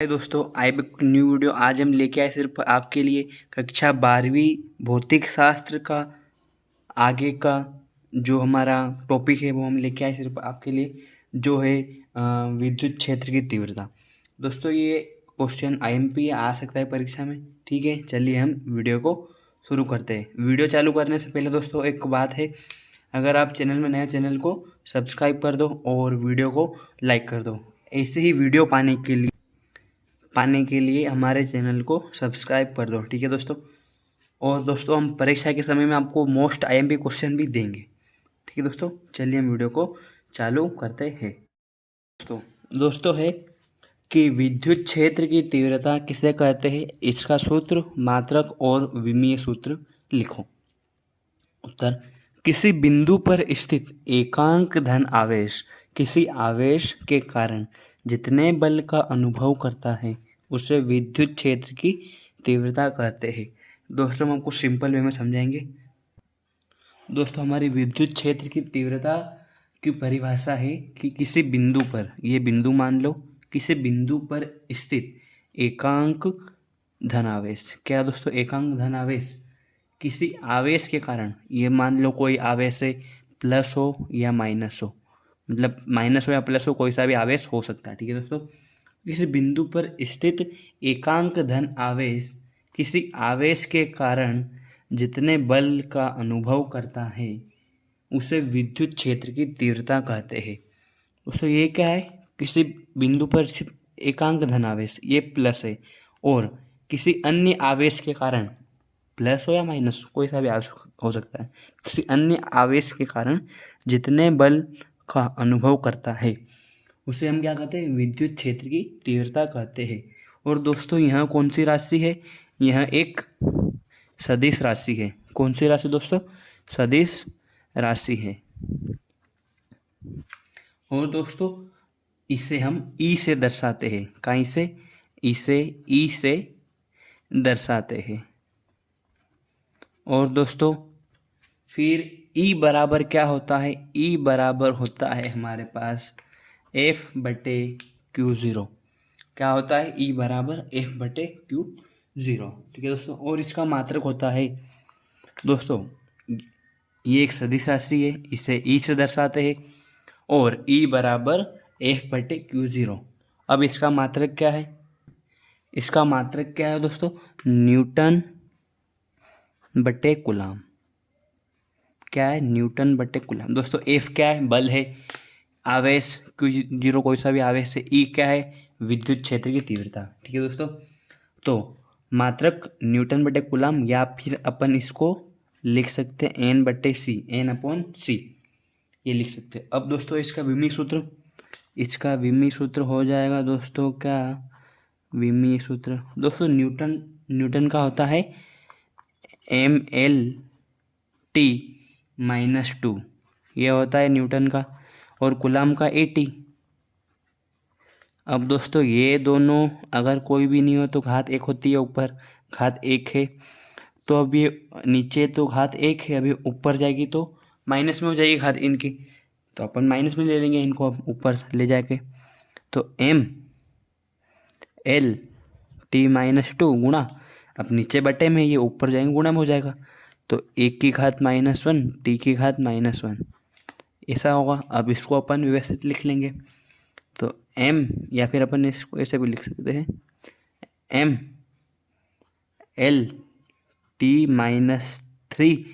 हाय दोस्तों, आई एक new video. आज हम लेके आए सिर्फ आपके लिए कक्षा 12वीं भौतिक शास्त्र का आगे का जो हमारा टॉपिक है वो हम लेके आए सिर्फ आपके लिए, जो है विद्युत क्षेत्र की तीव्रता। दोस्तों ये क्वेश्चन आईएमपी आ सकता है परीक्षा में। ठीक है, चलिए हम वीडियो को शुरू करते हैं। वीडियो चालू करने से पहले दोस्तों एक बात है, अगर आप चैनल में नए चैनल को सब्सक्राइब कर दो और वीडियो को लाइक कर दो। ऐसे ही वीडियो पाने के लिए हमारे चैनल को सब्सक्राइब कर दो। ठीक है दोस्तों। और दोस्तों हम परीक्षा के समय में आपको मोस्ट आईएमपी क्वेश्चन भी देंगे। ठीक है दोस्तों, चलिए हम वीडियो को चालू करते हैं। दोस्तों है कि विद्युत क्षेत्र की तीव्रता किसे कहते हैं, इसका सूत्र, मात्रक और विमीय सूत्र लिखो। उत्तर, किसी बिंदु पर स्थित एकांक धन आवेश किसी आवेश के कारण जितने बल का अनुभव करता है उसे विद्युत क्षेत्र की तीव्रता कहते हैं। दोस्तों हम आपको सिंपल वे में समझाएंगे। दोस्तों हमारी विद्युत क्षेत्र की तीव्रता की परिभाषा है कि किसी बिंदु पर, ये बिंदु मान लो, किसी बिंदु पर स्थित एकांक धनावेश। क्या दोस्तों, एकांक धनावेश किसी आवेश के कारण, ये मान लो कोई आवेश है, प्लस हो या माइनस हो, मतलब माइनस हो या प्लस हो, कोई सा भी आवेश हो सकता है। ठीक है दोस्तों, किसी बिंदु पर स्थित एकांक धन आवेश किसी आवेश के कारण जितने बल का अनुभव करता है उसे विद्युत क्षेत्र की तीव्रता कहते हैं। दोस्तों ये क्या है, किसी बिंदु पर स्थित एकांक धन आवेश, ये प्लस है, और किसी अन्य आवेश के कारण, प्लस हो या माइनस कोई सा भी आवेश हो सकता है, किसी अन्य आवेश के कारण जितने बल का अनुभव करता है उसे हम क्या कहते हैं, विद्युत क्षेत्र की तीव्रता कहते हैं। और दोस्तों यह कौन सी राशि है, यह एक सदिश राशि है। कौन सी राशि दोस्तों, सदिश राशि है। और दोस्तों इसे हम ई से दर्शाते हैं। कहीं से, इसे ई से दर्शाते हैं। और दोस्तों फिर ई बराबर क्या होता है, ई बराबर होता है हमारे पास F/Q0। क्या होता है, ई बराबर F/Q0। ठीक है दोस्तों। और इसका मात्रक होता है, दोस्तों ये एक सदिश राशि है, इसे ई से दर्शाते हैं, और ई बराबर F/Q0। अब इसका मात्रक क्या है, इसका मात्रक क्या है दोस्तों, न्यूटन बटे कूलाम। क्या है, न्यूटन बटे कूलाम। दोस्तों एफ क्या है, बल है, आवेश Q0 कोई सा भी आवेश है, ई क्या है, विद्युत क्षेत्र की तीव्रता। ठीक है दोस्तों, तो मात्रक न्यूटन बटे कूलाम, या फिर अपन इसको लिख सकते हैं N/C, N/C, ये लिख सकते हैं। अब दोस्तों इसका विमीय सूत्र, इसका विमीय सूत्र हो जाएगा दोस्तों, क्या विमीय सूत्र दोस्तों, न्यूटन का होता है ML/T-2, ये होता है न्यूटन का, और कूलाम का AT। अब दोस्तों ये दोनों अगर कोई भी नहीं हो तो घात 1 होती है, ऊपर घात 1 है, तो अब ये नीचे तो घात 1 है, अभी ऊपर जाएगी तो माइनस में हो जाएगी घात इनकी, तो अपन माइनस में ले लेंगे इनको अब ऊपर ले जाके। तो ML/T-2 गुणा, अब नीचे बटे में, ये ऊपर जाएंगे गुणा में हो जाएगा, तो 1 की घात -1, T की घात -1, ऐसा होगा। अब इसको अपन व्यवस्थित लिख लेंगे, तो M, या फिर अपन इसको ऐसे भी लिख सकते हैं, ML/T-3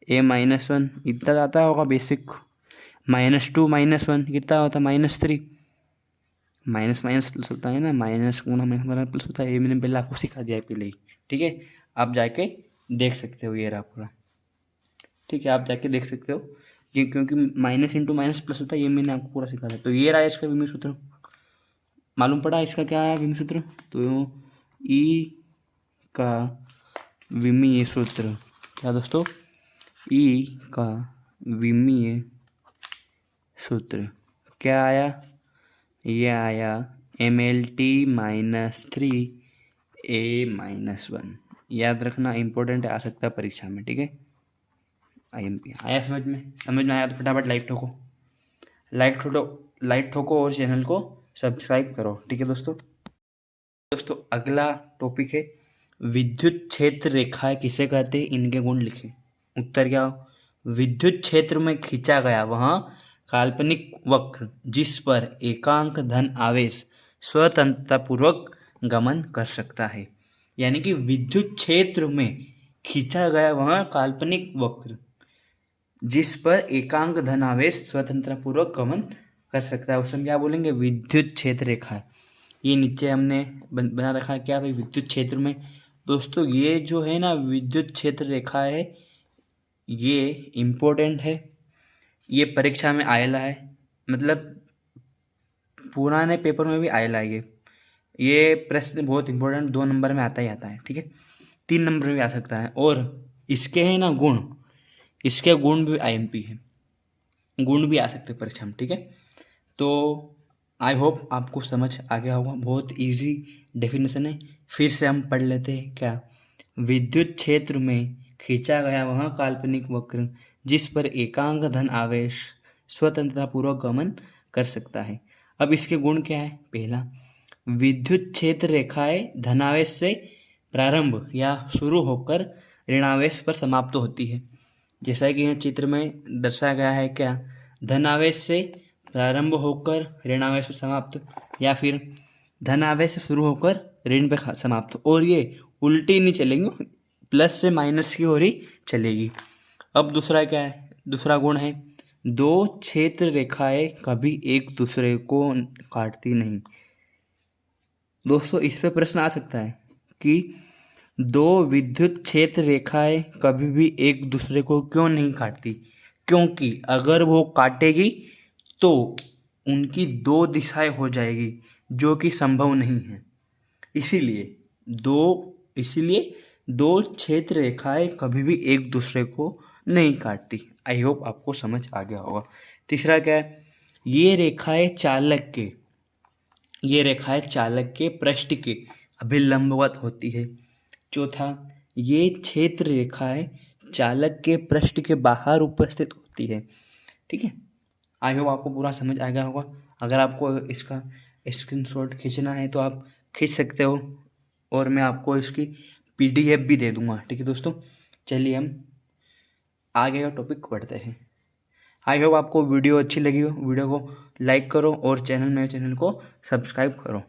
A-1, इतना आता होगा बेसिक, -2 -1 कितना होता है, -3, माइनस माइनस प्लस होता है ना, माइनस गुणा माइनस प्लस होता है, ये मैंने पहले आपको सिखा दिया है पहले ही। ठीक है, आप जाके देख सकते हो, ये रहा पूरा। ठीक है, आप जाके देख सकते हो, ये क्योंकि माइनस इंटू माइनस प्लस होता है, ये मैंने आपको पूरा सिखा दिया। तो ये रहा इसका विमीय सूत्र, मालूम पड़ा इसका क्या है विमीय सूत्र। तो ई का विमीय सूत्र क्या दोस्तों, ई का विमीय सूत्र क्या आया, ये आया ML/T-3 A-1। याद रखना, इंपॉर्टेंट आ सकता है परीक्षा में। ठीक है, आईएमपी आया समझ में आया तो फटाफट लाइक ठोको और चैनल को सब्सक्राइब करो। ठीक है दोस्तों। दोस्तों अगला टॉपिक है विद्युत क्षेत्र रेखाएं किसे कहते हैं, इनके गुण लिखें। उत्तर क्या हो? विद्युत क्षेत्र में खींचा गया वह काल्पनिक वक्र जिस पर एकांक धन आवेश स्वतंत्रतापूर्वक गमन कर सकता है। यानी कि विद्युत क्षेत्र में खींचा गया वह काल्पनिक वक्र जिस पर एकांक धन आवेश स्वतंत्रतापूर्वक गमन कर सकता है, उसमें क्या बोलेंगे? विद्युत क्षेत्र रेखा है। ये नीचे हमने बना रखा है क्या भाई, विद्युत क्षेत्र में। दोस्तों ये जो है ना विद्युत क्षेत्र रेखा है, ये इम्पोर्टेंट है, ये परीक्षा में आएला है, मतलब पुराने पेपर में भी आएला है। ये प्रश्न बहुत इंपॉर्टेंट 2 नंबर में आता ही आता है, ठीक है, 3 नंबर में भी आ सकता है। और इसके है ना गुण, इसके गुण भी आईएमपी है, गुण भी आ सकते हैं परीक्षा में, ठीक है। तो आई होप आपको समझ आ गया होगा, बहुत इजी डेफिनेशन है। फिर से हम पढ़ लेते हैं क्या, विद्युत क्षेत्र में खींचा गया वह काल्पनिक वक्र जिस पर एकांक धन आवेश स्वतंत्रतापूर्वक गमन कर सकता है। अब इसके गुण क्या है? पहला, विद्युत क्षेत्र रेखाएं धनावेश से प्रारंभ या शुरू होकर ऋणावेश पर समाप्त होती है। जैसा कि यहाँ चित्र में दर्शाया गया है क्या, धनावेश से प्रारंभ होकर ऋणावेश पर समाप्त, या फिर धनावेश से शुरू होकर ऋण पे समाप्त, और ये उल्टी नहीं चलेंगी, प्लस से माइनस की ओर ही चलेगी। अब दूसरा क्या है? दूसरा गुण है, दो क्षेत्र रेखाएं कभी एक दूसरे को काटती नहीं। दोस्तों इस पे प्रश्न आ सकता है कि दो विद्युत क्षेत्र रेखाएं कभी भी एक दूसरे को क्यों नहीं काटती? क्योंकि अगर वो काटेगी तो उनकी 2 दिशाएं हो जाएगी, जो कि संभव नहीं है। इसीलिए दो क्षेत्र रेखाएं कभी भी एक दूसरे को नहीं काटती। आई होप आपको समझ आ गया होगा। तीसरा क्या है? ये रेखाएं चालक के पृष्ठ के अभिलंबवत होती है। चौथा, ये क्षेत्र रेखाएं चालक के पृष्ठ के बाहर उपस्थित होती है, ठीक है। आई होप आपको पूरा समझ आ गया होगा। अगर आपको इसका स्क्रीनशॉट खींचना है तो आप खींच सकते हो, और मैं आपको इसकी PDF भी दे दूंगा, ठीक है दोस्तों। चलिए हम आगे का टॉपिक पढ़ते हैं। आई होप आपको वीडियो अच्छी लगी हो। वीडियो को लाइक करो और चैनल को सब्सक्राइब करो।